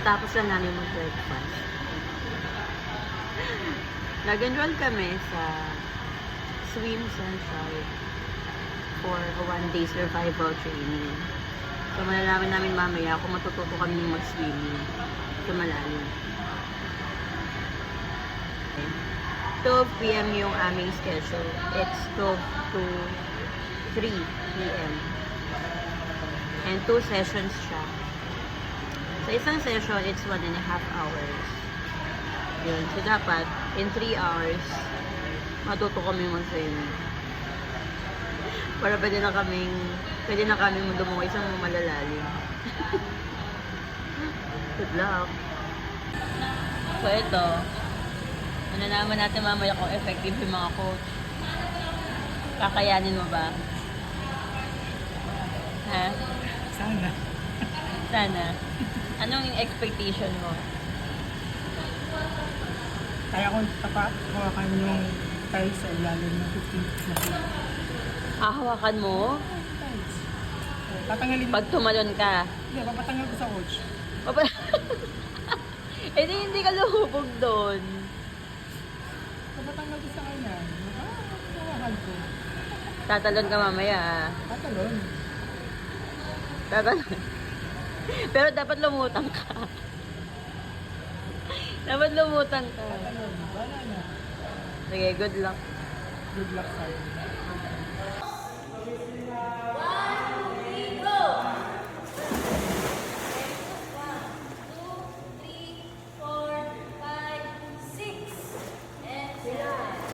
Kakatapos lang namin mag-breakfast. Nag-enroll kami sa Swim Central for a one-day survival training. So, malalaman namin mamaya kung matututo kami mag-swimming sa malalim. Okay. 12 p.m. yung aming schedule. It's 12 to 3 p.m. And 2 sessions siya. Sa isang session, it's 1.5 hours. Yun. So, dapat, in 3 hours, matuto kami mag-swimming. Para pwede na kami lumungoy sa malalalim. Good luck. So, ito. Naman natin mamaya kung effective yung mga coach. Kakayanin mo ba? Ha? Sana. Sana. Anong expectation mo? Kaya ko hawakan yung tiles sa ilalim ng 15 feet na field. Hawakan mo? Tiles. Tatanggalin. Pag tumalon ka. Hindi, papatanggal ko sa coach. Eh, hindi ka luhubog doon. Papatanggal ko sa kanya. Hawakan ko. Tatalon ka mamaya, ah. Tatalon. Tatalon. Pero dapat lumutang ka. Dapat lumutang ka. Tatalon. Wala na. Sige, good luck. Good luck sa'yo.